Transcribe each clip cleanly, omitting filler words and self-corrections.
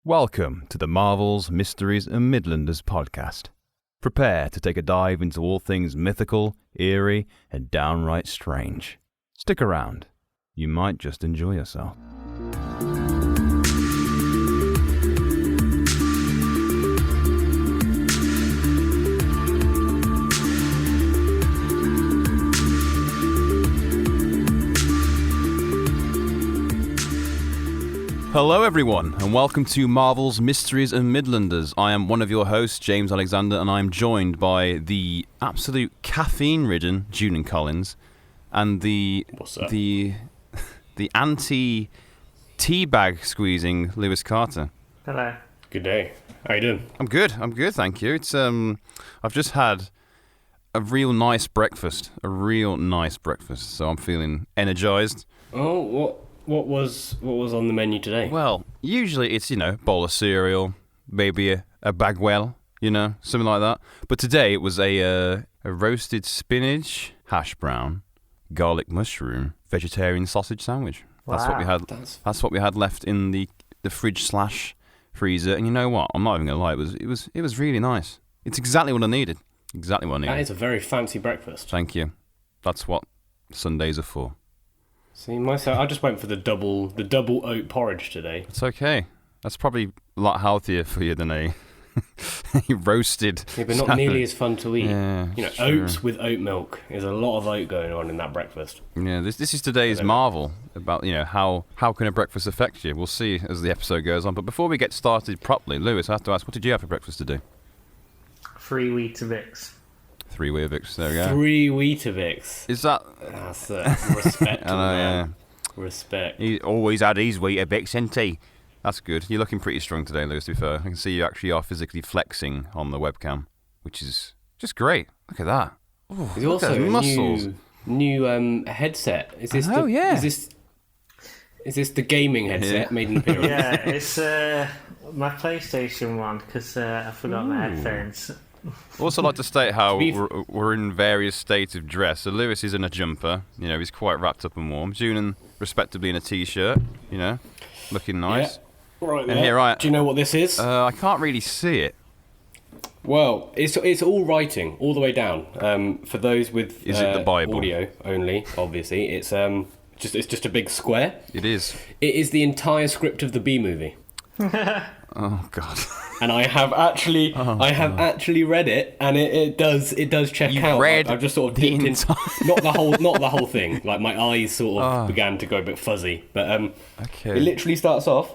Welcome to the Marvels, Mysteries and Midlanders podcast. Prepare to take a dive into all things mythical, eerie and downright strange. Stick around. You might just enjoy yourself. Hello everyone, and welcome to Marvel's Mysteries and Midlanders. I am one of your hosts, James Alexander, and I am joined by the absolute caffeine-ridden Julian Collins and the anti-teabag squeezing Lewis Carter. Hello. Good day. How you doing? I'm good, thank you. It's I've just had a real nice breakfast, so I'm feeling energized. Oh, What was on the menu today? Well, usually it's, bowl of cereal, maybe a bagwell, something like that. But today it was a roasted spinach, hash brown, garlic mushroom, vegetarian sausage sandwich. Wow. That's what we had. That's what we had left in the fridge / freezer. And you know what? I'm not even gonna lie. It was really nice. It's exactly what I needed. That is a very fancy breakfast. Thank you. That's what Sundays are for. See, myself, I just went for the double oat porridge today. It's okay. That's probably a lot healthier for you than a roasted. Yeah, but not nearly as fun to eat. Yeah, oats with oat milk. There's a lot of oat going on in that breakfast. Yeah, this is today's marvel about how can a breakfast affect you. We'll see as the episode goes on. But before we get started properly, Lewis, I have to ask, what did you have for breakfast today? 3 Weetabix. 3 Weetabix. There we go. 3 Weetabix. Is that? That's respect. I know, yeah. Respect. He always had his Weetabix, hasn't he? That's good. You're looking pretty strong today, Lewis, to be fair. I can see you actually are physically flexing on the webcam, which is just great. Look at that. Ooh, There's also muscles. New headset. Is this yeah. Is this the gaming headset made in the period? Yeah, it's my PlayStation one because I forgot my headphones. Also like to state how we're in various states of dress. So Lewis is in a jumper, he's quite wrapped up and warm. Julian, respectably, in a t-shirt, looking nice. Yeah, right. And here do you know what this is? I can't really see it. Well, it's all writing all the way down. For those with is it the Bible? Audio only, obviously, it's just a big square. It is. It is the entire script of the B movie. Oh God. And I have actually read it, and it does check You've out. read I've just sort of dipped in, not the whole thing. Like my eyes sort of began to go a bit fuzzy, but okay. It literally starts off.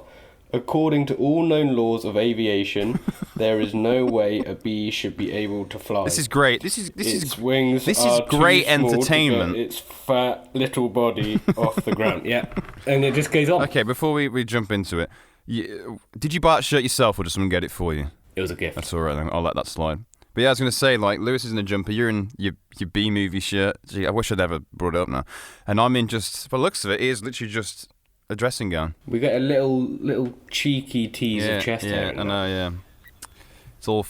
According to all known laws of aviation, there is no way a bee should be able to fly. This is great. This is wings. This is great entertainment. To get its fat little body off the ground. Yeah, and it just goes on. Okay, before we jump into it, did you buy that shirt yourself, or did someone get it for you? It was a gift. That's all right then. I'll let that slide. But yeah, I was going to say, Lewis is in a jumper. You're in your B-movie shirt. Gee, I wish I'd ever brought it up now. And I'm in just, by the looks of it, is literally just a dressing gown. We get a little cheeky tease of chest hair. Yeah, I know, yeah. It's all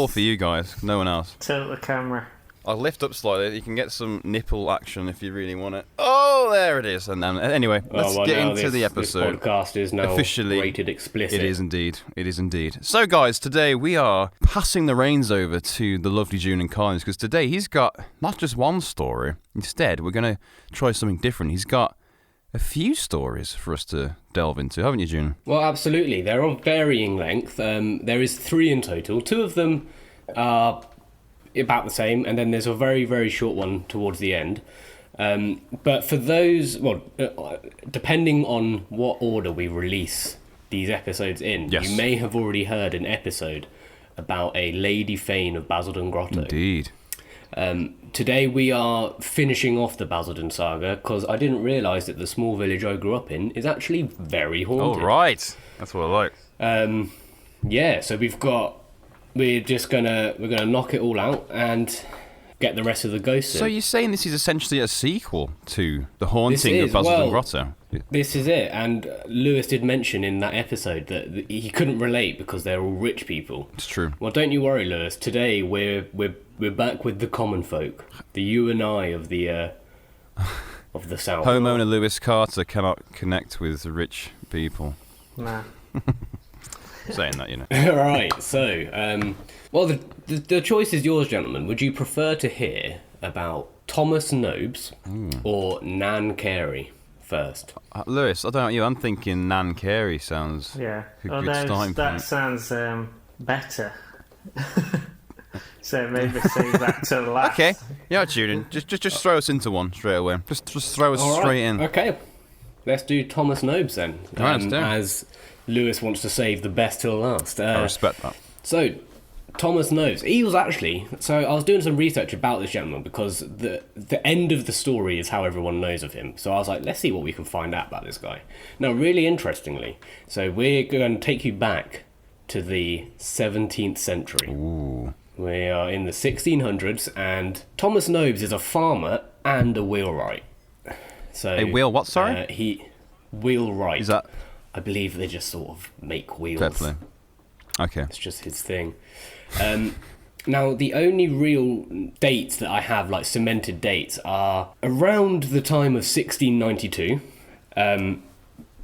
for you guys, no one else. Tilt the camera. I'll lift up slightly. You can get some nipple action if you really want it. Oh, there it is. And then anyway, let's get into the episode. This podcast is now officially rated explicit. It is indeed. So, guys, today we are passing the reins over to the lovely Julian Collins, because today he's got not just one story. Instead, we're going to try something different. He's got a few stories for us to delve into, haven't you, Julian? Well, absolutely. They're of varying length. There is 3 in total. 2 of them are about the same, and then there's a very, very short one towards the end. But for those, depending on what order we release these episodes in, yes, you may have already heard an episode about a Lady Fane of Basildon Grotto. Indeed. Today we are finishing off the Basildon saga, because I didn't realise that the small village I grew up in is actually very haunted. Oh, right. That's what I like. Yeah, so we're gonna knock it all out and get the rest of the ghosts in. So you're saying this is essentially a sequel to The Haunting of Basildon Grotto? This is it, and Lewis did mention in that episode that he couldn't relate because they're all rich people. It's true. Well, don't you worry, Lewis. Today we're back with the common folk, the you and I of the South. Homeowner Lewis Carter cannot connect with rich people. Nah. saying that, you know. Right, so, well, the choice is yours, gentlemen. Would you prefer to hear about Thomas Nobes or Nan Carey first? Lewis, I don't know you. I'm thinking Nan Carey sounds Yeah. a good Although starting that point. sounds better. So maybe save that till last. Okay, yeah, Julian, just throw us into one straight away. Just throw us All right, straight in. Okay, let's do Thomas Nobes then, Right, let's do it. as Lewis wants to save the best till last. I respect that. So, Thomas Nobes, he was actually... So, I was doing some research about this gentleman because the end of the story is how everyone knows of him. So, I was like, let's see what we can find out about this guy. Now, really interestingly, so we're going to take you back to the 17th century. Ooh. We are in the 1600s, and Thomas Nobes is a farmer and a wheelwright. So, A wheel what, sorry? He... Wheelwright. Is that... I believe they just sort of make wheels. Fair play. Okay. It's just his thing. Now, the only real dates that I have, like cemented dates, are around the time of 1692,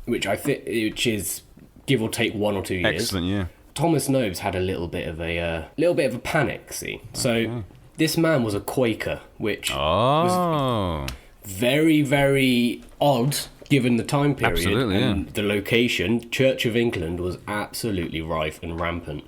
which is give or take 1 or 2 years. Excellent, yeah. Thomas Nobes had a little bit of a panic. See, so this man was a Quaker, which was very, very odd given the time period. Absolutely, and the location. Church of England was absolutely rife and rampant.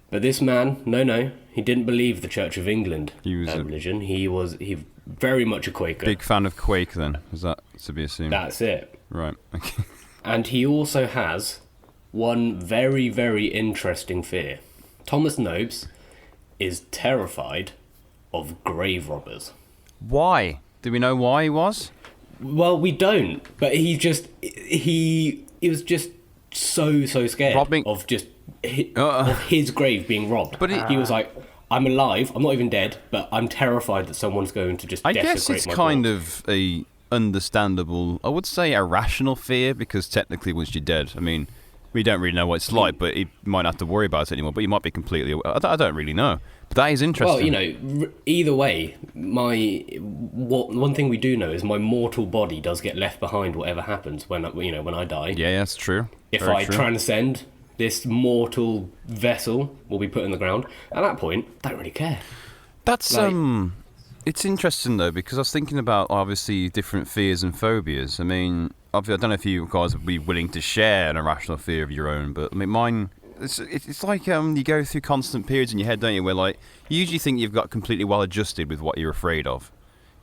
But this man, no, he didn't believe the Church of England religion. He very much a Quaker. Big fan of Quake, then. Is that to be assumed? That's it. Right, okay. And he also has one very, very interesting fear. Thomas Nobes is terrified of grave robbers. Why? Do we know why he was? Well, we don't, but he was just so scared of his grave being robbed. But he was like, I'm alive, I'm not even dead, but I'm terrified that someone's going to just desecrate my guess it's corpse. kind of a understandable, I would say a rational fear, because technically once you're dead, I mean, we don't really know what it's like, but he might not have to worry about it anymore, but you might be completely... I don't really know. But that is interesting. Well, either way, one thing we do know is my mortal body does get left behind whatever happens when I die. Yeah, that's true. If I transcend, this mortal vessel will be put in the ground. At that point, I don't really care. That's it's interesting though, because I was thinking about obviously different fears and phobias. I mean, I don't know if you guys would be willing to share an irrational fear of your own, but I mean, mine. It's like you go through constant periods in your head, don't you, where like you usually think you've got completely well adjusted with what you're afraid of.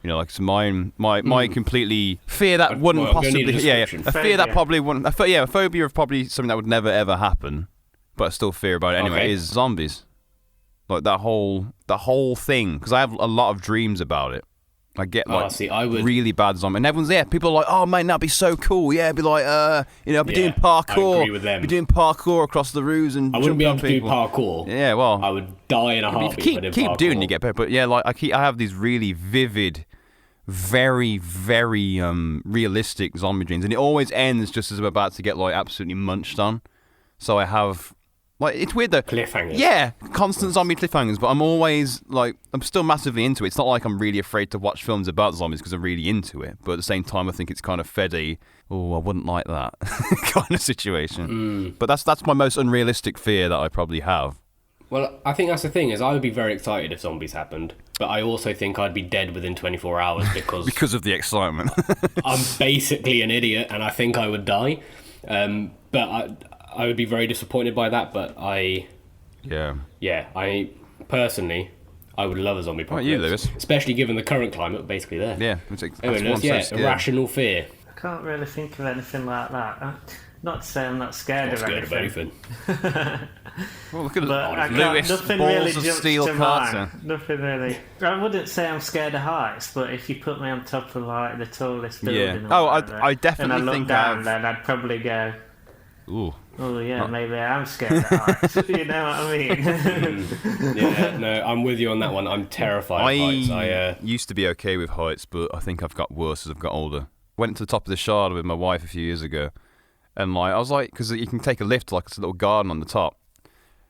You know, like so my completely fear that wouldn't possibly, a fear that probably wouldn't, a phobia of probably something that would never ever happen, but I still fear about it anyway. Is zombies, like that whole thing, because I have a lot of dreams about it. I get really bad zombie, and everyone's people are like, "Oh man, that'd be so cool." Yeah, it'd be like, I'd be doing parkour. I agree with them. Be doing parkour across the roofs and. I wouldn't be able to people. do parkour. Yeah, well, I would die in a heartbeat. Keep doing, you get better. But yeah, like I have these really vivid, very, very realistic zombie dreams, and it always ends just as I'm about to get like absolutely munched on. So I have. Like, it's weird though. Cliffhangers. Yeah, constant zombie cliffhangers, but I'm always, like, I'm still massively into it. It's not like I'm really afraid to watch films about zombies because I'm really into it, but at the same time I think it's kind of fed I wouldn't like that kind of situation. But that's my most unrealistic fear that I probably have. Well, I think that's the thing, is I would be very excited if zombies happened, but I also think I'd be dead within 24 hours because... because of the excitement. I'm basically an idiot and I think I would die. But I would be very disappointed by that, but I personally, I would love a zombie apocalypse. You, Lewis? Especially given the current climate, basically there. Yeah, irrational fear. I can't really think of anything like that. Not to say I'm not scared of anything. Well, look at Lewis, nothing really balls of jumps steel to Carter. mind. Nothing really. I wouldn't say I'm scared of heights, but if you put me on top of like the tallest building, I definitely and I think look down, then I'd probably go. Ooh. Oh yeah, maybe I am scared of heights. You know what I mean? Yeah, no, I'm with you on that one. I'm terrified of heights. I used to be okay with heights, but I think I've got worse as I've got older. Went to the top of the Shard with my wife a few years ago, and like I was like, because you can take a lift, like it's a little garden on the top,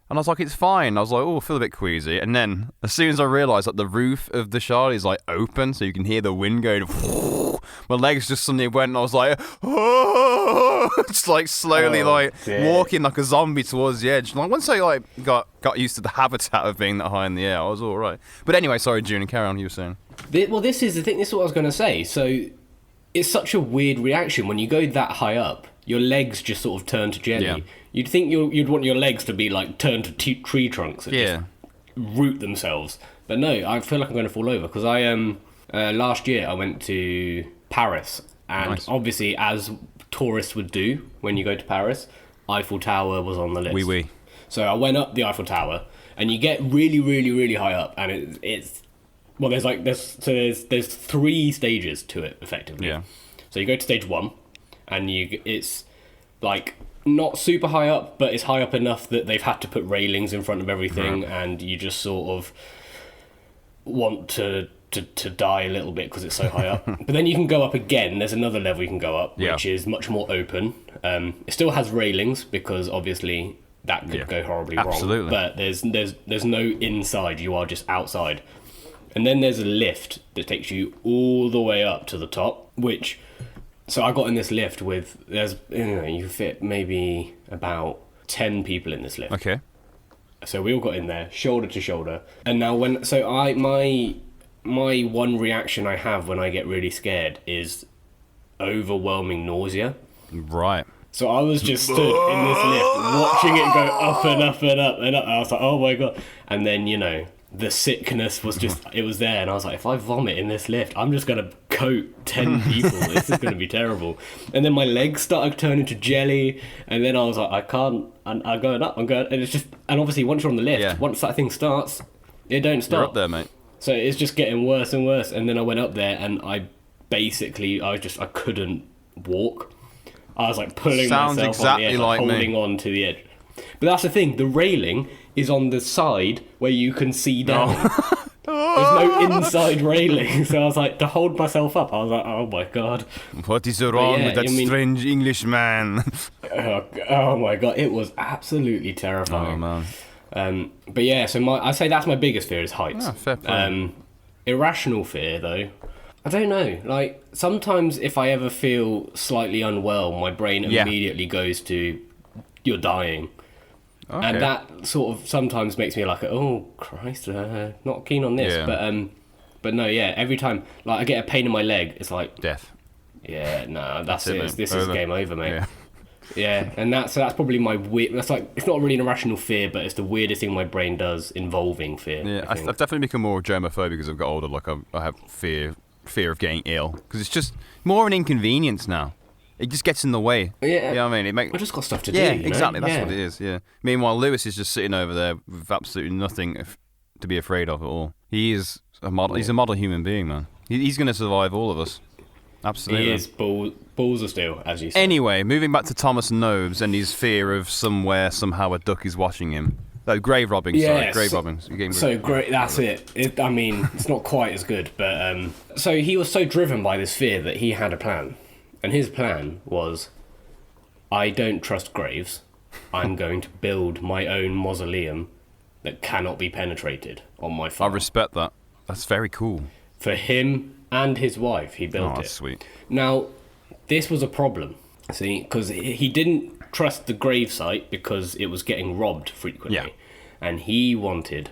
and I was like, it's fine. I was like, I feel a bit queasy, and then as soon as I realised that the roof of the Shard is like open, so you can hear the wind going. my legs just suddenly went, and I was like, oh! It's like slowly walking like a zombie towards the edge. Like once I got used to the habitat of being that high in the air, I was all right. But anyway, sorry, June, carry on. You were saying. Well, this is the thing. This is what I was going to say. So it's such a weird reaction when you go that high up. Your legs just sort of turn to jelly. Yeah. You'd think you'd want your legs to be like turned to tree trunks and just root themselves. But no, I feel like I'm going to fall over because last year I went to Paris, and obviously, as tourists would do when you go to Paris, Eiffel Tower was on the list. Oui. So I went up the Eiffel Tower, and you get really, really, really high up, and it's well, there's 3 stages to it effectively. Yeah. So you go to stage 1, and it's like not super high up, but it's high up enough that they've had to put railings in front of everything, and you just sort of want to die a little bit because it's so high up. But then you can go up again. There's another level you can go up, which is much more open. It still has railings because obviously that could go horribly wrong. But there's no inside. You are just outside. And then there's a lift that takes you all the way up to the top, which... So I got in this lift with... you fit maybe about 10 people in this lift. Okay. So we all got in there, shoulder to shoulder. And now my one reaction I have when I get really scared is overwhelming nausea. Right. So I was just stood in this lift watching it go up and up and up and up. I was like, oh my God. And then, the sickness was just, it was there. And I was like, if I vomit in this lift, I'm just going to coat 10 people. This is going to be terrible. And then my legs started turning to jelly. And then I was like, I can't, and I'm going up, and it's just, and obviously once you're on the lift, once that thing starts, it don't stop. You're up there, mate. So it's just getting worse and worse. And then I went up there and I couldn't walk. I was like pulling myself on the edge, holding on to the edge. But that's the thing, the railing is on the side where you can see down. There's no inside railing. So I was like, to hold myself up, I was like, oh my God. What is wrong with that strange Englishman? Oh my God, it was absolutely terrifying. Oh man. But yeah, so I'd say that's my biggest fear is heights. Oh, fair play. Irrational fear though, I don't know. Like sometimes if I ever feel slightly unwell, my brain immediately goes to you're dying. Okay. And that sort of sometimes makes me like, oh Christ, not keen on this. Yeah. But no, every time like I get a pain in my leg, it's like death. Yeah, no, that's it. This is game over, mate. Yeah. Yeah, and that's probably my weird. That's like it's not really an irrational fear, but it's the weirdest thing my brain does involving fear. Yeah, I've definitely become more germophobic as I've got older. Like I have fear of getting ill because it's just more an inconvenience now. It just gets in the way. Yeah, you know what I mean. I just got stuff to do. Yeah, exactly. That's what it is. Yeah. Meanwhile, Lewis is just sitting over there with absolutely nothing to be afraid of at all. He is a model. He's a model human being, man. He's going to survive all of us. Absolutely. He is balls of steel, as you say. Anyway, moving back to Thomas Nobes and his fear of somehow a duck is watching him. Oh, grave robbing. Sorry, grave robbing. So great. That's it. I mean, it's not quite as good, but so he was so driven by this fear that he had a plan, and his plan was, I don't trust graves. I'm going to build my own mausoleum that cannot be penetrated on my farm. I respect that. That's very cool. For him and his wife, he built it. That's sweet. Now, this was a problem, see, because he didn't trust the gravesite because it was getting robbed frequently, and he wanted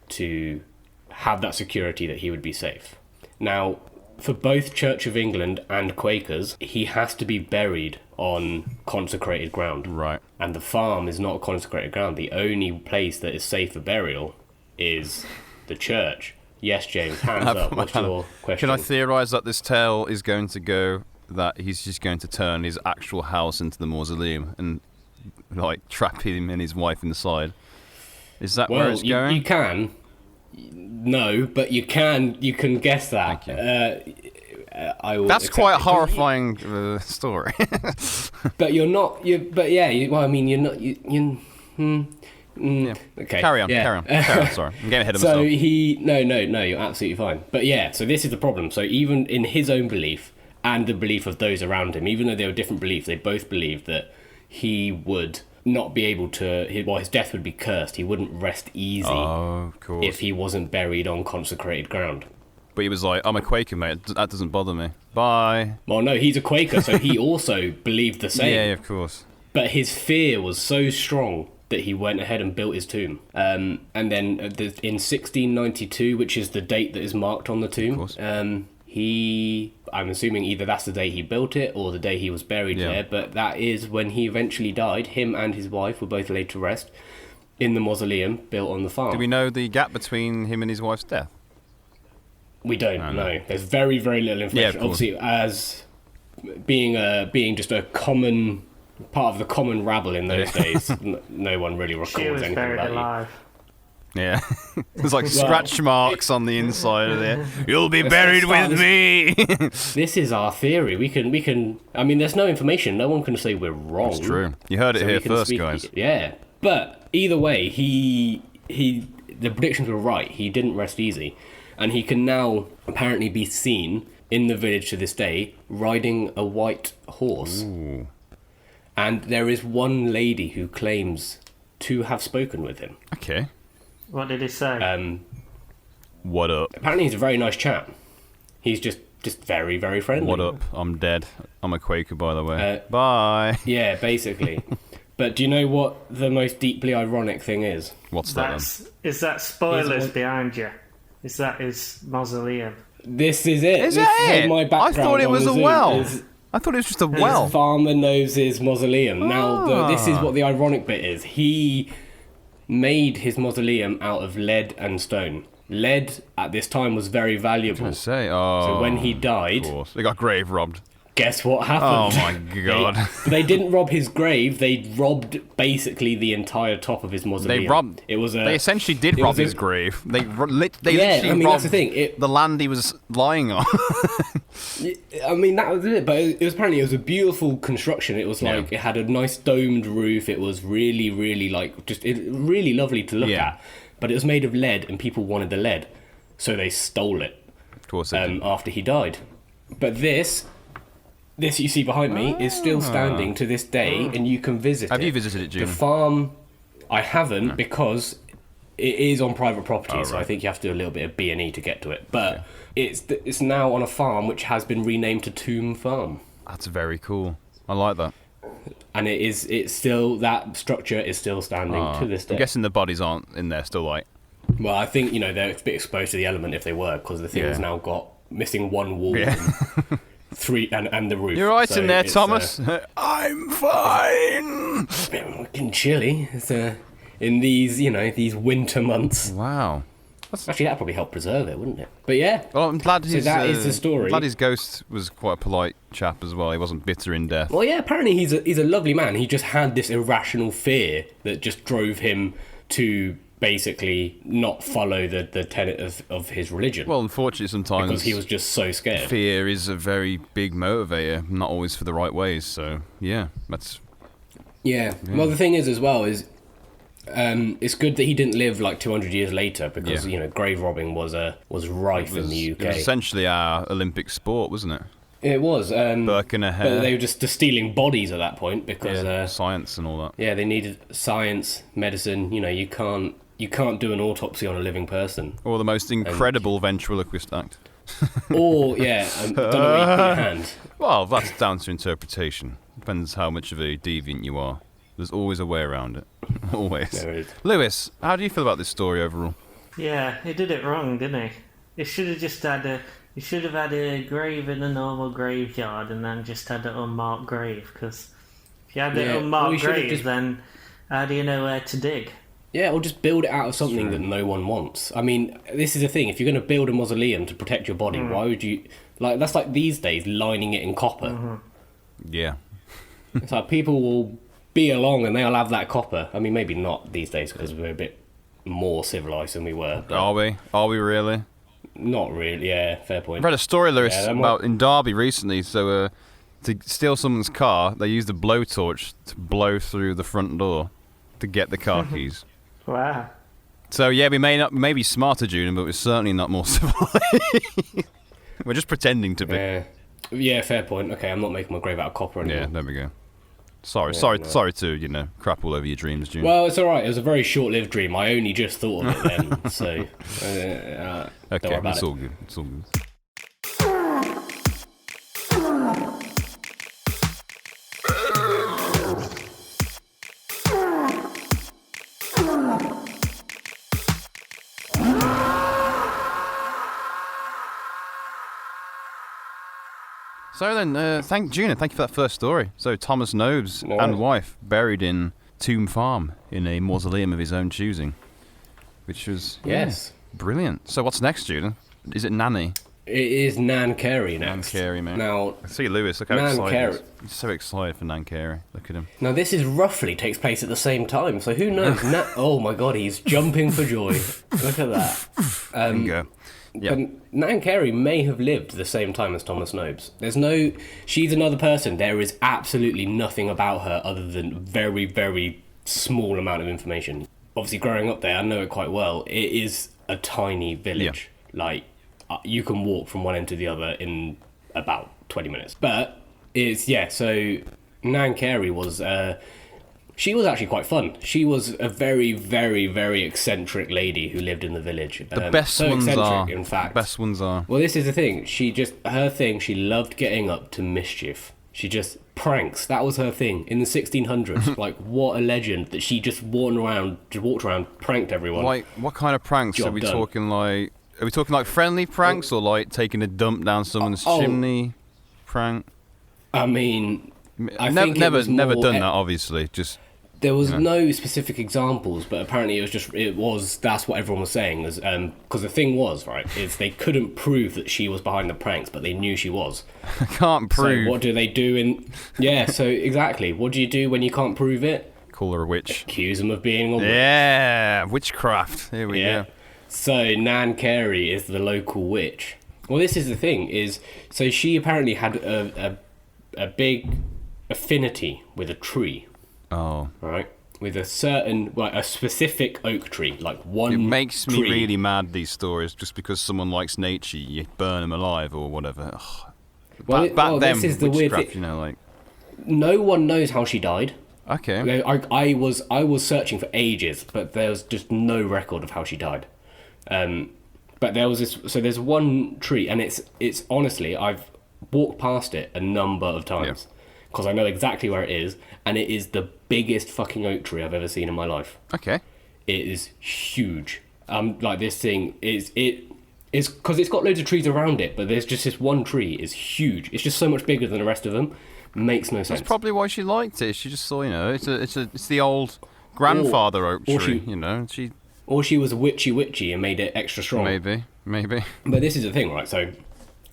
to have that security that he would be safe. Now, for both Church of England and Quakers, he has to be buried on consecrated ground. Right. And the farm is not consecrated ground. The only place that is safe for burial is the church. Yes, James, hands up. What's your question? Can I theorise that this tale is going to go that he's just going to turn his actual house into the mausoleum and like trap him and his wife inside? Is that where it's going? You can. No, but you can guess that. Thank you. That's quite a horrifying story. But you're not. But yeah. Well, I mean, you're not. Yeah. Okay. Carry on. Sorry, I'm getting ahead of myself. So no, you're absolutely fine. But yeah, so this is the problem. So even in his own belief and the belief of those around him, even though they were different beliefs, they both believed that he would not be able to. His death would be cursed. He wouldn't rest easy of course, if he wasn't buried on consecrated ground. But he was like, I'm a Quaker, mate. That doesn't bother me. Bye. Well, no, he's a Quaker, so he also believed the same. Yeah, of course. But his fear was so strong that he went ahead and built his tomb. And then in 1692, which is the date that is marked on the tomb, I'm assuming either that's the day he built it or the day he was buried there, but that is when he eventually died. Him and his wife were both laid to rest in the mausoleum built on the farm. Do we know the gap between him and his wife's death? We don't know. There's very, very little information. Yeah, obviously, as being just a common part of the common rabble in those days, no one really records anything buried about alive. Yeah. There's like scratch marks on the inside of it. You'll be buried with me. This is our theory. We can. I mean, there's no information. No one can say we're wrong. It's true. You heard it here first, guys. Yeah. But either way, the predictions were right. He didn't rest easy. And he can now apparently be seen in the village to this day riding a white horse. Ooh. And there is one lady who claims to have spoken with him. Okay. What did he say? What up? Apparently he's a very nice chap. He's just very, very friendly. What up? I'm dead. I'm a Quaker, by the way. Bye. Yeah, basically. But do you know what the most deeply ironic thing is? What's that then? Is that spoilers behind you? Is that his mausoleum? This is it. Is that it? My background I thought it was a well. Is, I thought it was just a well. Farmer Nos's mausoleum. Now, this is what the ironic bit is. He made his mausoleum out of lead and stone. Lead at this time was very valuable. I was gonna say, so when he died, of course. They got grave robbed. Guess what happened? Oh my god! They didn't rob his grave. They robbed basically the entire top of his mausoleum. They essentially did rob his grave. They literally robbed that's the thing. The land he was lying on. I mean, that was it. But it was apparently a beautiful construction. It was like it had a nice domed roof. It was really, really really lovely to look at. But it was made of lead, and people wanted the lead, so they stole it. Of course, they did. After he died. But this you see behind me is still standing to this day, and you can visit it. Have you visited it, June? The farm, I haven't, because it is on private property, so I think you have to do a little bit of B&E to get to it. But it's now on a farm which has been renamed to Tomb Farm. That's very cool. I like that. And it's still, that structure is still standing to this day. I'm guessing the bodies aren't in there still, like. Well, I think, they're a bit exposed to the element if they were, because the thing's now got missing one wall. Yeah. And the roof. You're right in there, Thomas. I'm fine. It's a bit fucking chilly. It's in these winter months. Wow. Actually, that'd probably help preserve it, wouldn't it? But yeah. Well, I'm glad so that is the story. I'm glad his ghost was quite a polite chap as well. He wasn't bitter in death. Well, yeah. Apparently, he's a lovely man. He just had this irrational fear that just drove him to basically not follow the tenet of his religion. Well, unfortunately, sometimes because he was just so scared. Fear is a very big motivator, not always for the right ways. So yeah, that's. Yeah. Well, the thing is, as well, is it's good that he didn't live like 200 years later, because grave robbing was rife in the UK. It was essentially our Olympic sport, wasn't it? It was. Burke and a hair. But they were just stealing bodies at that point because science and all that. Yeah, they needed science, medicine. You can't do an autopsy on a living person. Or the most incredible ventriloquist act. Or don't know what you put your hand. Well, that's down to interpretation. Depends how much of a deviant you are. There's always a way around it. Always. There is. Lewis, how do you feel about this story overall? Yeah, he did it wrong, didn't he? He should have just had a grave in a normal graveyard and then just had an unmarked grave. Because if you had an unmarked grave, then how do you know where to dig? Yeah, or just build it out of something that no one wants. I mean, this is the thing. If you're going to build a mausoleum to protect your body, why would you... that's like these days, lining it in copper. Mm-hmm. Yeah. It's like people will be along and they'll have that copper. I mean, maybe not these days because we're a bit more civilised than we were. Are we? Are we really? Not really, yeah, fair point. I read a story, Lewis, about in Derby recently. So to steal someone's car, they used a blowtorch to blow through the front door to get the car keys. Wow. So yeah, we may be smarter, Julian, but we're certainly not more civilized. We're just pretending to be. Yeah, fair point. Okay, I'm not making my grave out of copper anymore. Yeah, there we go. Sorry to crap all over your dreams, June. Well, it's all right. It was a very short-lived dream. I only just thought of it then, so don't worry about it's all good. It's all good. So then, thank you for that first story. So Thomas Nobes and wife buried in Tomb Farm in a mausoleum of his own choosing, which was brilliant. So what's next, Julian? Is it Nanny? It is Nan Carey next. Nan Carey, man. Now, I see Lewis. Look how excited. He's so excited for Nan Carey. Look at him. Now this is roughly takes place at the same time, so who knows? Oh my God, he's jumping for joy. Look at that. There you go. Yep. But Nan Carey may have lived the same time as Thomas Nobes. She's another person. There is absolutely nothing about her other than very, very small amount of information. Obviously, growing up there, I know it quite well. It is a tiny village. Yeah. Like, you can walk from one end to the other in about 20 minutes. But so Nan Carey was... she was actually quite fun. She was a very, very, very eccentric lady who lived in the village. The best ones are. In fact. The best ones are. Well, this is the thing. She loved getting up to mischief. She just pranks. That was her thing in the 1600s. Like, what a legend that she just walked around, pranked everyone. Like, what kind of pranks are we talking? Like, are we talking like friendly pranks or like taking a dump down someone's chimney prank? I mean, I've never done that. Obviously, just. There was no specific examples, but apparently that's what everyone was saying. Because the thing was, is they couldn't prove that she was behind the pranks, but they knew she was. Can't prove. So what do they do so exactly. What do you do when you can't prove it? Call her a witch. Accuse them of being a witch. Yeah, witchcraft. Here we go. So Nan Carey is the local witch. Well, this is the thing, so she apparently had a big affinity with a tree. Oh. Right. With a specific oak tree, like one. It makes tree. me really mad, these stories, just because someone likes nature, you burn them alive or whatever. This is the weird thing. No one knows how she died. Okay. I was searching for ages, but there's just no record of how she died. But there was this. So there's one tree, and it's honestly, I've walked past it a number of times. Yeah. Because I know exactly where it is, and it is the biggest fucking oak tree I've ever seen in my life. Okay. It is huge. Like this thing is because it's got loads of trees around it, but there's just this one tree is huge. It's just so much bigger than the rest of them. Makes no sense. That's probably why she liked it. She just saw, it's the old grandfather oak tree, Or she was witchy and made it extra strong. Maybe. But this is the thing, right? So,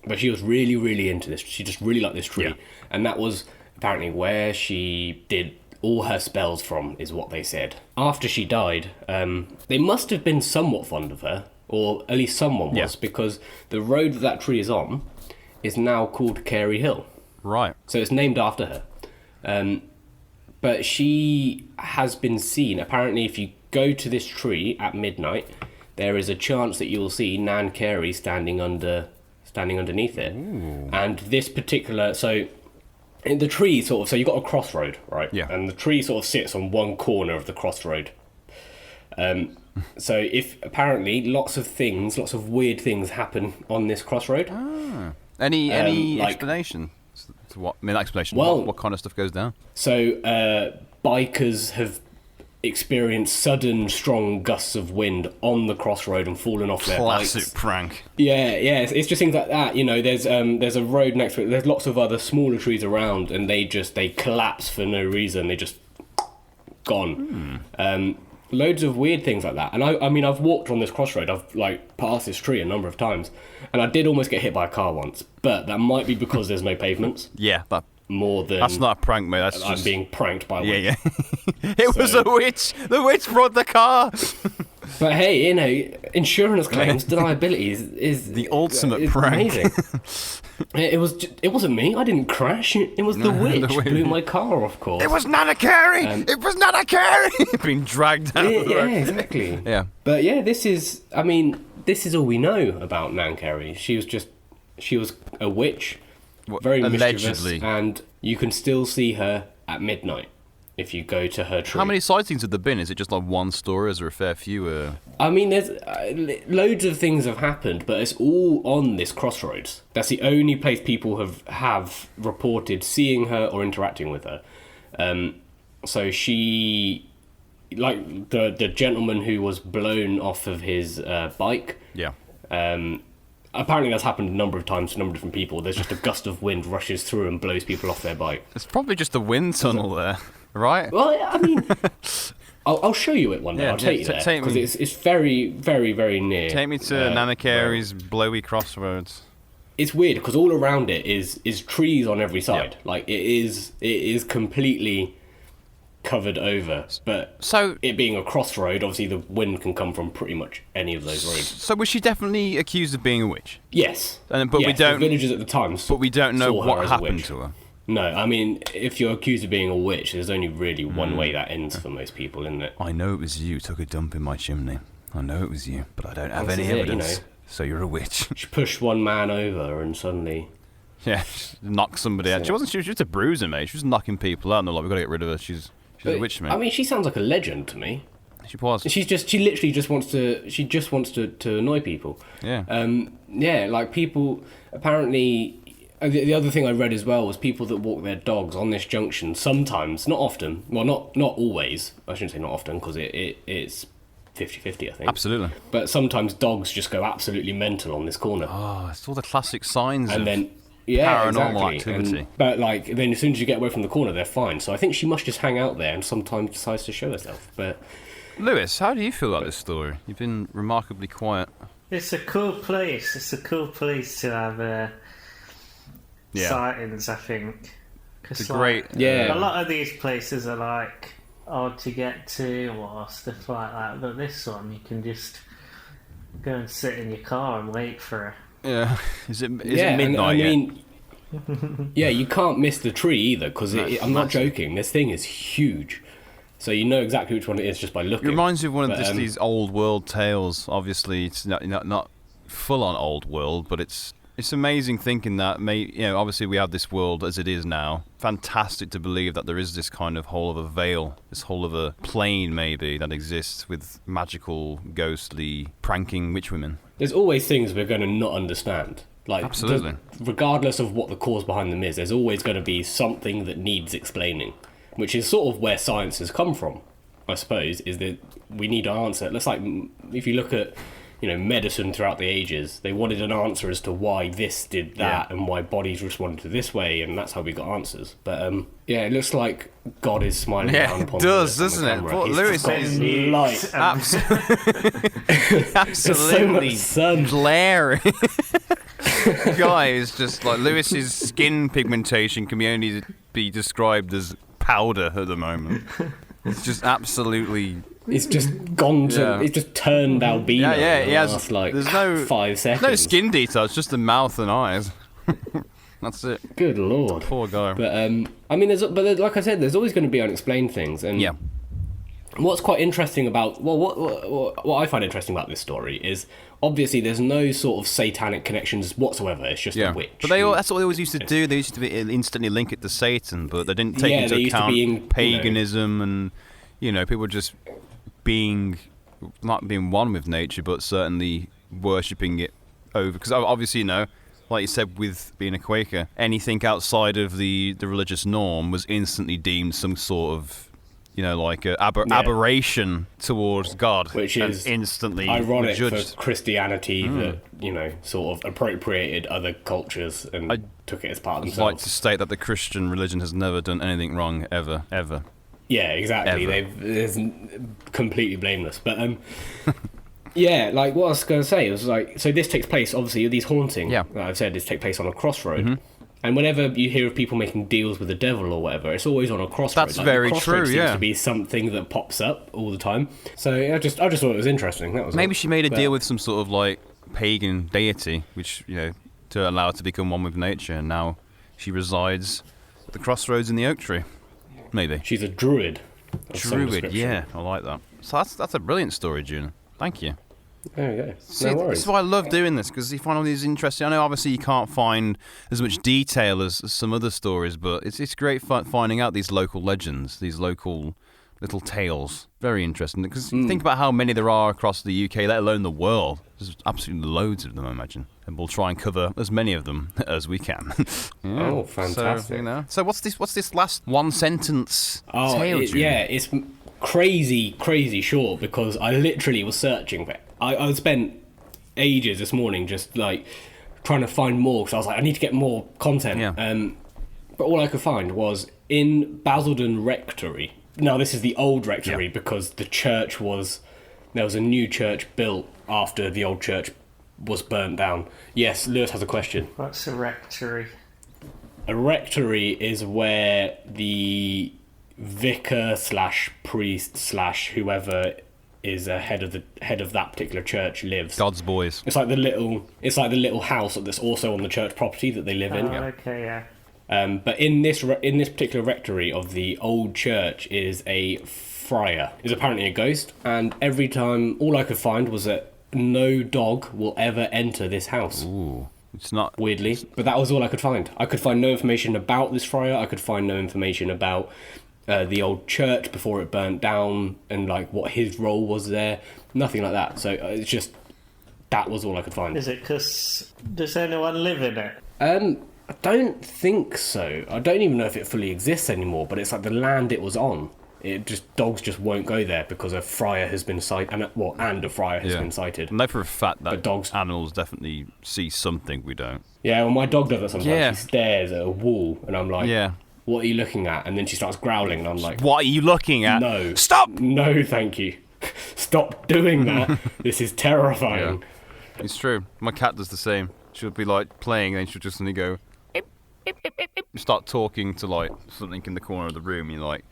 but she was really, really into this. She just really liked this tree, and that was apparently where she did all her spells from, is what they said. After she died, they must have been somewhat fond of her, or at least someone was, because the road that tree is on is now called Carey Hill. Right. So it's named after her. But she has been seen, apparently if you go to this tree at midnight, there is a chance that you'll see Nan Carey standing underneath it. Ooh. And this particular... in the tree so you've got a crossroad, right? Yeah. And the tree sort of sits on one corner of the crossroad. So if apparently lots of weird things happen on this crossroad. Ah. Any explanation? Explanation. Well, what kind of stuff goes down? So bikers have experienced sudden strong gusts of wind on the crossroad and fallen off their bikes. Classic prank. Yeah, it's just things like that. There's a road next to it. There's lots of other smaller trees around, and they collapse for no reason. They just gone. Loads of weird things like that. And I've walked on this crossroad. I've passed this tree a number of times, and I did almost get hit by a car once. But that might be because there's no pavements. Yeah, that's not a prank, mate. That's I'm being pranked by a witch. Yeah. It was a witch. The witch brought the car. But hey, insurance claims deniability is the ultimate prank. Amazing. It wasn't me. I didn't crash. It was the witch blew my car off course. It was Nana Carey. It was Nana Carey. Being dragged out. Yeah, exactly. Yeah. But yeah, this is all we know about Nan Carey. She was a witch. Very allegedly, mischievous, and you can still see her at midnight. If you go to her tree. How many sightings have there been? Is it just like one story? Is there a fair few? I mean, there's loads of things have happened, but it's all on this crossroads. That's the only place people have reported seeing her or interacting with her. So she, like the gentleman who was blown off of his bike. Yeah. Apparently that's happened a number of times to a number of different people. There's just a gust of wind rushes through and blows people off their bike. It's probably just a wind tunnel there, right? Well, I mean, I'll show you it one day. I'll take you there because it's very, very, very near. Take me to Nana Carey's blowy crossroads. It's weird because all around it is trees on every side. Yeah. Like it is completely covered over, but so it being a crossroad, obviously the wind can come from pretty much any of those roads. So was she definitely accused of being a witch? Yes, but we don't. The villagers at the time, but we don't know what happened to her. No, I mean, if you're accused of being a witch, there's only really one way that ends for most people, isn't it? I know it was you who took a dump in my chimney. I know it was you, but I don't have any evidence. So you're a witch. She pushed one man over and suddenly. Yeah, knocked somebody out. She was just a bruiser, mate. She was knocking people out, and they're like, we've got to get rid of her. She's a witch, mate. I mean, she sounds like a legend to me. She was. She literally just wants to annoy people. Yeah. Yeah, like people apparently. The other thing I read as well was people that walk their dogs on this junction. Sometimes, not often. Well, not always. I shouldn't say not often because it's 50-50, I think. Absolutely. But sometimes dogs just go absolutely mental on this corner. Oh, it's all the classic signs and of then, yeah, paranormal exactly. activity. But like, then as soon as you get away from the corner, they're fine. So I think she must just hang out there and sometimes decides to show herself. But Lewis, how do you feel about this story? You've been remarkably quiet. It's a cool place. It's a cool place to have sightings, I think. It's a great... A lot of these places are like hard to get to or stuff like that, but this one you can just go and sit in your car and wait for her. Yeah. Is it midnight yet? I mean, yeah, you can't miss the tree either because I'm not joking. This thing is huge. So you know exactly which one it is just by looking. It reminds me of one of just these old world tales. Obviously, it's not full on old world, but it's amazing thinking that obviously we have this world as it is now. Fantastic to believe that there is this kind of whole of a veil, this whole of a plane maybe that exists with magical, ghostly, pranking witch women. There's always things we're going to not understand. Like, absolutely. Regardless of what the cause behind them is, there's always going to be something that needs explaining, which is sort of where science has come from, I suppose, is that we need an answer. It's like, if you look at medicine throughout the ages, they wanted an answer as to why this did that and why bodies responded to this way, and that's how we got answers. But it looks like God is smiling down upon us. It does, doesn't it? What Lewis is light. Absolutely so glaring. Guy is just like Lewis's skin pigmentation can only be described as powder at the moment. It's just absolutely. It's just gone to. It's just turned albino. Yeah. He has there's no 5 seconds. No skin details, just the mouth and eyes. That's it. Good lord. Poor guy. But I mean, like I said, there's always going to be unexplained things, and what's quite interesting about what I find interesting about this story is obviously there's no sort of satanic connections whatsoever. It's just a witch. But that's what they always used to do. They used to instantly link it to Satan, but they didn't take into account paganism and people just not being one with nature, but certainly worshipping it over. Because obviously, like you said, with being a Quaker, anything outside of the religious norm was instantly deemed some sort of like aberration towards God, which is instantly ironic judged. for Christianity that sort of appropriated other cultures and took it as part of themselves. I'd like to state that the Christian religion has never done anything wrong ever. Yeah, exactly. They're completely blameless. But like what I was going to say was like, so this takes place obviously these haunting. That I've said this take place on a crossroad. Mm-hmm. And whenever you hear of people making deals with the devil or whatever, it's always on a crossroad. That's very true, seems to be something that pops up all the time. So I just thought it was interesting. That was maybe she made a deal with some sort of like pagan deity, which to allow it to become one with nature. And now she resides at the crossroads in the oak tree. Maybe she's a druid. I like that. So that's a brilliant story, June. Thank you. There we go. See, No worries. this is why I love doing this, because you find all these interesting... I know obviously you can't find as much detail as some other stories, but it's great finding out these local legends, these local little tales. Very interesting, because think about how many there are across the UK, let alone the world. There's absolutely loads of them, I imagine. And we'll try and cover as many of them as we can. Yeah. Oh, fantastic. So what's this last one-sentence tale, June? Yeah, it's crazy short, because I literally was searching for it. I spent ages this morning just like trying to find more, because I was like, I need to get more content. Yeah. But all I could find was in Basildon Rectory. Now, this is the old rectory, because the church there was a new church built after the old church was burnt down. Yes, Lewis has a question. What's a rectory? A rectory is where the vicar / priest / whoever is head of that particular church lives. God's boys. It's like the little house that's also on the church property that they live in. Okay, yeah. But in this particular rectory of the old church is a friar. Is apparently a ghost, and every time, all I could find was that no dog will ever enter this house. Ooh, it's not... Weirdly, but that was all I could find. I could find no information about this friar. I could find no information about the old church before it burnt down and like what his role was there. Nothing like that. So it's just, that was all I could find. Is it because does anyone live in it? I don't think so. I don't even know if it fully exists anymore, but it's like the land it was on. Dogs just won't go there because a friar has been sighted, and a friar has been sighted. I know for a fact that dogs, animals definitely see something we don't. Yeah, well, my dog does that sometimes. She stares at a wall, and I'm like, what are you looking at? And then she starts growling, and I'm like, what are you looking at? No. Stop! No, thank you. Stop doing that. This is terrifying. Yeah. It's true. My cat does the same. She'll be like playing, and she'll just suddenly go, start talking to like something in the corner of the room. You're like,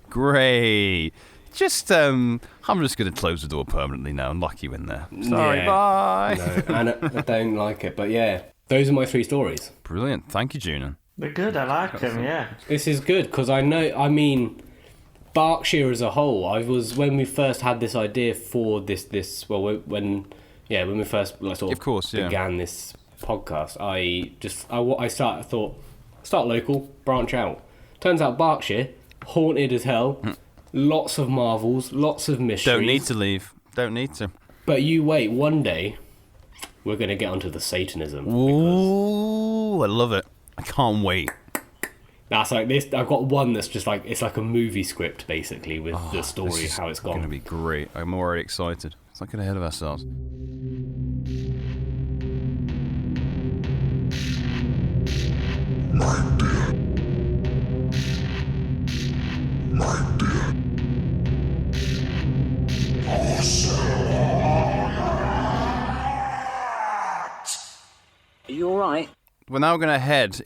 great. Just I'm just going to close the door permanently now and lock you in there. Sorry, bye. No, and I don't like it, but yeah, those are my 3 stories. Brilliant. Thank you, Juno. They're good. I like them. Yeah. This is good because I Berkshire as a whole. When we first had this idea for this. Well, when we first began this podcast, I thought start local, branch out. Turns out Berkshire, haunted as hell, lots of marvels, lots of mysteries. Don't need to leave. Don't need to. But you wait, one day we're going to get onto the Satanism. Ooh, I love it. I can't wait. That's like this. I've got one that's just like, it's like a movie script basically with the story of how it's gone. It's going to be great. I'm already excited. Let's not get ahead of ourselves. My dear. Are you alright? We're now going to head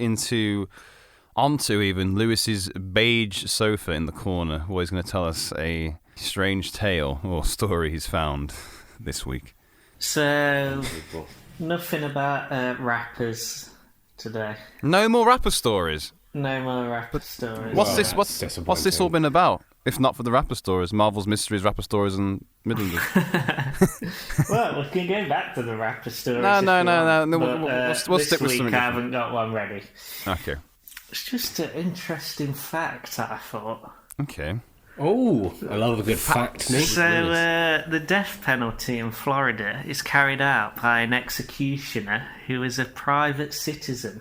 onto even Lewis's beige sofa in the corner, where he's going to tell us a strange tale or story he's found this week. So, nothing about rappers today. No more rapper stories. No more rapper stories. What's this all been about? If not for the rapper stories, Marvel's Mysteries, rapper stories, and Midlanders. Well, we can go back to the rapper stories. No. We'll stick with something. I haven't got one ready. Okay. It's just an interesting fact, I thought. Okay. Oh, I love a good fact, Nick. So, the death penalty in Florida is carried out by an executioner who is a private citizen.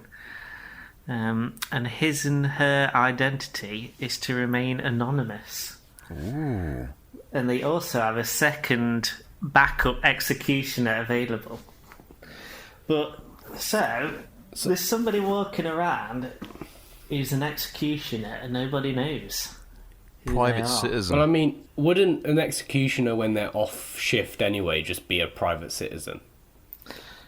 And his and her identity is to remain anonymous. Ooh. And they also have a second backup executioner available. But, so there's somebody walking around who's an executioner and nobody knows who private citizen. Well, I mean, wouldn't an executioner, when they're off shift anyway, just be a private citizen?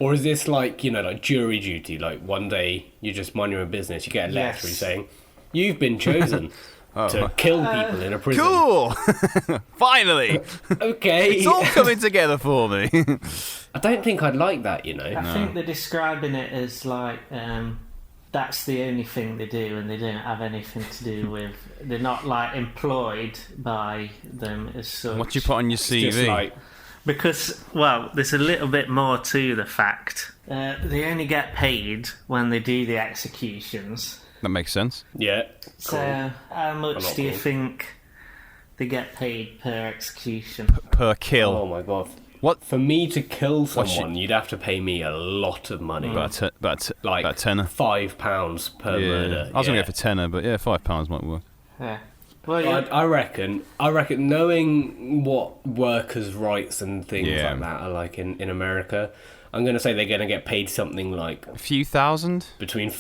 Or is this like, like jury duty? Like one day you just mind your own business, you get a letter saying, you've been chosen to kill people in a prison. Cool! Finally! Okay. It's all coming together for me. I don't think I'd like that, I think they're describing it as like, that's the only thing they do, and they don't have anything to do with... They're not like employed by them as such. What do you put on your CV? Just like, Because, well, there's a little bit more to the fact. They only get paid when they do the executions. That makes sense. Yeah. So, how much do you think they get paid per execution? Per kill. Oh my god. What? For me to kill someone, you'd have to pay me a lot of money. About a tenner. £5 per murder. I was going to go for tenner, but yeah, £5 might work. Yeah. Well, I reckon knowing what workers' rights and things like that are like in America, I'm going to say they're going to get paid something like... A few thousand? Between...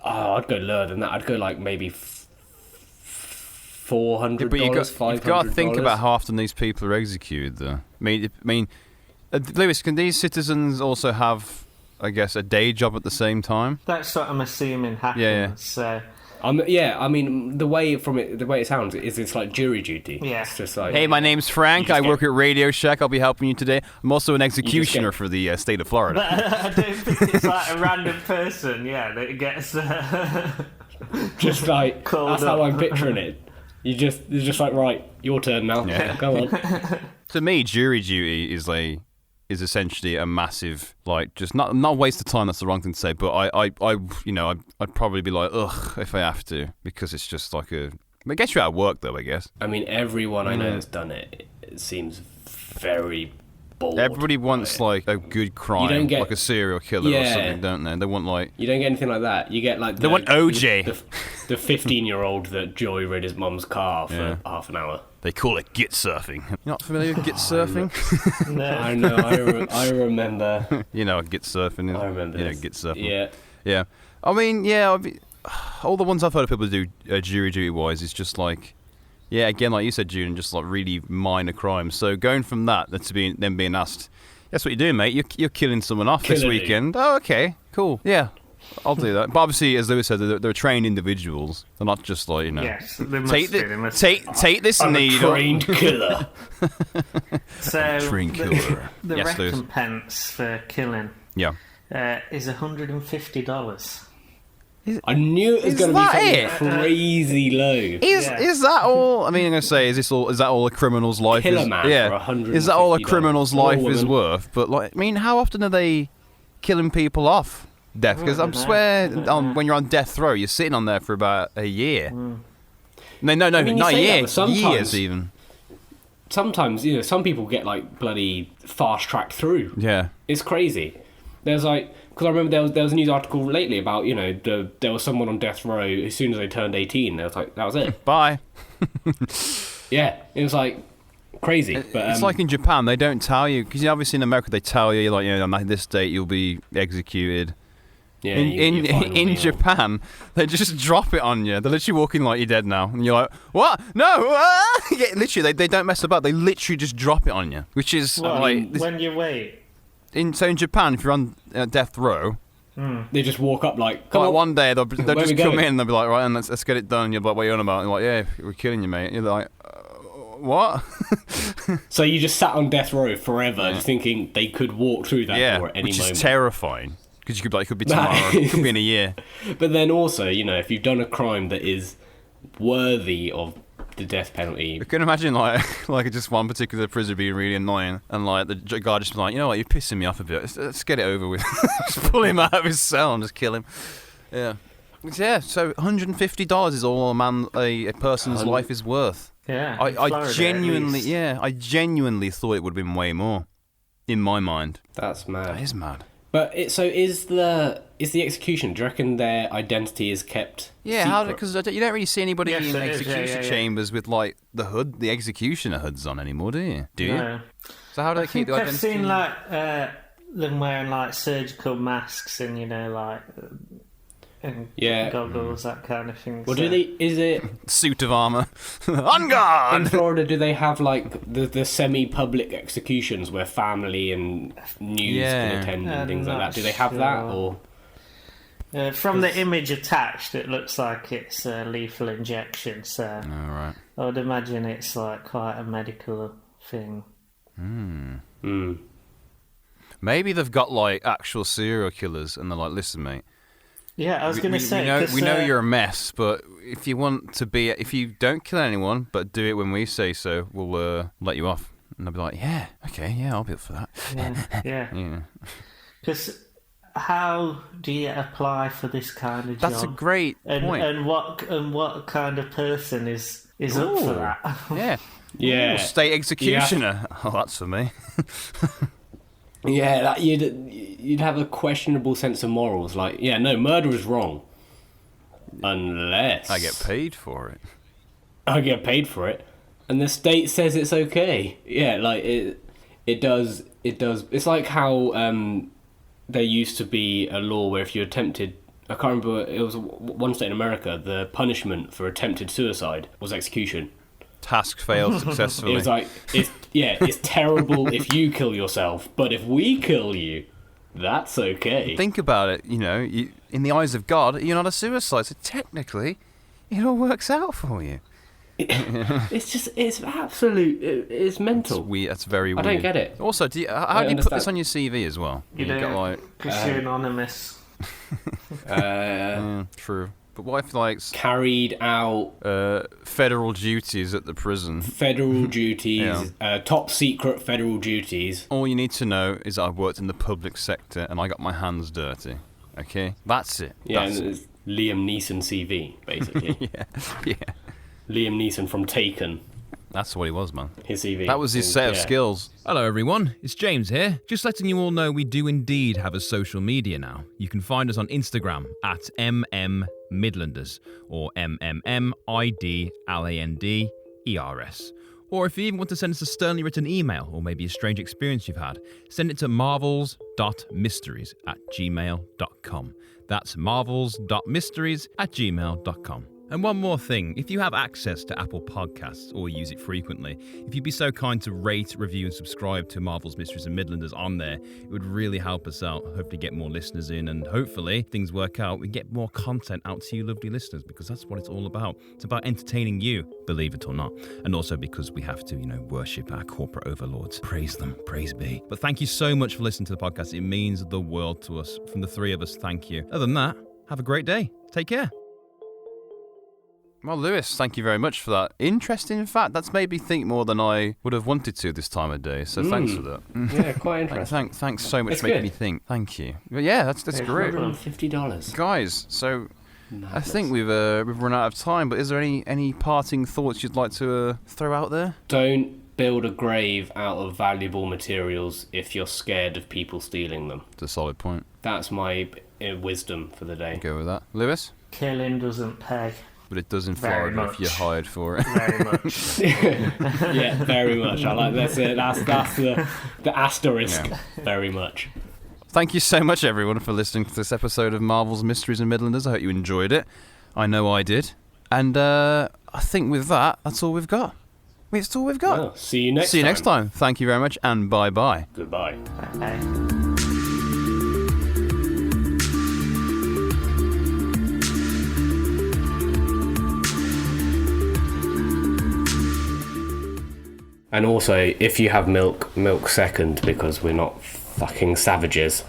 I'd go lower than that. I'd go like maybe $400, but $500. you've got to think about how often these people are executed, though. I mean, Lewis, can these citizens also have, I guess, a day job at the same time? that's what I'm assuming happens. Yeah. So, I mean, the way it sounds is it's like jury duty. Yeah. It's just like... Hey, my name's Frank. I work at Radio Shack. I'll be helping you today. I'm also an executioner for the state of Florida. I don't think it's like a random person, that gets... just like, Called that's up. how I'm picturing it. You're just like, right, your turn now. Yeah. Go on. To me, jury duty is essentially a massive, like, just not a waste of time. That's the wrong thing to say, but I'd probably be like, ugh, if I have to, because it's just like it gets you out of work, though, I guess. I mean, everyone I know that's done it seems very bored. Everybody wants like a good crime, like a serial killer or something, don't they? They want like... You don't get anything like that. You get like... They want OJ. The 15-year-old that joyrid his mum's car for half an hour. They call it git surfing. You're not familiar with git surfing? No. I know. I remember. You know what git surfing is? I remember. You know git surfing. Yeah. Yeah. I mean, all the ones I've heard of people do jury duty-wise is just like... Yeah, again, like you said, June, just like really minor crimes. So going from that to then being asked, "That's what you're doing, mate. You're killing someone off this weekend." Oh, okay, cool. Yeah, I'll do that. But obviously, as Lewis said, they're trained individuals. They're not just like Yes, they must take this needle. Trained killer. So Trained killer. The Yes, Lewis. recompense for killing is $150. I knew it was going to be that something crazy low. Is that all? I mean, I'm gonna say, is that all a criminal's life Kill is? a man Yeah. for $150. Is that all a criminal's Or a life is woman. worth? But like, I mean, how often are they killing people off death? Because I swear, when you're on death row, you're sitting on there for about a year. No, I mean, not a you say year. that, but sometimes- Years even. Sometimes, some people get like bloody fast tracked through. Yeah. It's crazy. There's like, because I remember there was a news article lately about, there was someone on death row as soon as they turned 18. They was like, that was it. Bye. Yeah, it was like crazy. But It's like in Japan, they don't tell you, because obviously in America they tell you, like, on this date you'll be executed. yeah, In Japan, they just drop it on you. They're literally walking like you're dead now, and you're like, "What? No!" Yeah, literally, they don't mess about. They literally just drop it on you, which is When you wait. in Japan, if you're on death row, they just walk up like, come like on. one day they'll Where just we come going? in and they'll be like, "Right, and let's get it done." And you're like, "What are you on about?" And you're like, "Yeah, we're killing you, mate." And you're like, "What?" So you just sat on death row forever, just thinking they could walk through that door at any which moment. is terrifying. Because it could be tomorrow, it could be in a year. But then also, if you've done a crime that is worthy of the death penalty. I can imagine like just one particular prisoner being really annoying, and like the guard just be like, "You know what, you're pissing me off a bit. Let's get it over with." Just pull him out of his cell and just kill him. Yeah. Yeah. So $150 is all a person's life is worth. Yeah. I genuinely thought it would have been way more, in my mind. That's mad. That is mad. But is the execution? Do you reckon their identity is kept? Yeah, secret? because you don't really see anybody Yes, in it is, execution chambers with like the executioner hoods on anymore, do you? Do you? No. So how do they keep the I've identity? seen like them wearing like surgical masks and and goggles, that kind of thing. Well, so. is it Suit of armour. On guard! in Florida? Do they have like the semi-public executions where family and news can attend and things like that? Do they have that or? From the image attached, it looks like it's a lethal injection. So All right. I would imagine it's like quite a medical thing. Maybe they've got like actual serial killers, and they're like, "Listen, mate. Yeah, I was going to say we know you're a mess, but if you don't kill anyone, but do it when we say so, we'll let you off." And I'll be like, yeah, okay, yeah, I'll be up for that. Yeah. Because how do you apply for this kind of job? That's a great point. And what kind of person is up for that? Yeah. Yeah. Ooh, state executioner. Oh, that's for me. Yeah, you'd have a questionable sense of morals. Like, yeah, no, murder is wrong. Unless I get paid for it. I get paid for it, and the state says it's okay. Yeah, like it does. It's like how there used to be a law where if you attempted, I can't remember, it was one state in America, the punishment for attempted suicide was execution. Task failed successfully. It was like, it's terrible if you kill yourself, but if we kill you, that's okay. Think about it, in the eyes of God, you're not a suicide, so technically, it all works out for you. It's absolute, it's mental. That's very weird. I don't get it. Also, how do you put this on your CV as well? You don't, because you're anonymous. True. But what if, like... Carried out... federal duties at the prison. Federal duties, top secret federal duties. All you need to know is that I've worked in the public sector and I got my hands dirty. Okay? That's it. Yeah, and it's Liam Neeson CV, basically. yeah. Liam Neeson from Taken. That's what he was, man. His CV. That was his set of skills. Hello everyone, it's James here. Just letting you all know we do indeed have a social media now. You can find us on Instagram at Midlanders or MMMIDLANDERS. Or if you even want to send us a sternly written email or maybe a strange experience you've had, send it to marvels.mysteries@gmail.com. That's marvels.mysteries@gmail.com. And one more thing, if you have access to Apple Podcasts or use it frequently, if you'd be so kind to rate, review and subscribe to Marvel's Mysteries and Midlanders on there, it would really help us out, hopefully get more listeners in, and hopefully, if things work out, we get more content out to you lovely listeners, because that's what it's all about. It's about entertaining you, believe it or not, and also because we have to, worship our corporate overlords. Praise them, praise be. But thank you so much for listening to the podcast. It means the world to us. From the three of us, thank you. Other than that, have a great day. Take care. Well, Lewis, thank you very much for that. Interesting fact. That's made me think more than I would have wanted to this time of day. So thanks for that. Yeah, quite interesting. Thanks so much for making me think. Thank you. But yeah, that's great. $150. Guys, so I think we've run out of time. But is there any parting thoughts you'd like to throw out there? Don't build a grave out of valuable materials if you're scared of people stealing them. It's a solid point. That's my wisdom for the day. Go with that, Lewis. Killing doesn't pay. But it does in Florida if you're hired for it. Very much. Yeah, very much. I like that's it. That's the asterisk. Yeah. Very much. Thank you so much, everyone, for listening to this episode of Marvel's Mysteries and Midlanders. I hope you enjoyed it. I know I did. And I think with that, that's all we've got. It's all we've got. Well, see you next time. Thank you very much, and bye-bye. Goodbye. Bye. And also, if you have milk second, because we're not fucking savages.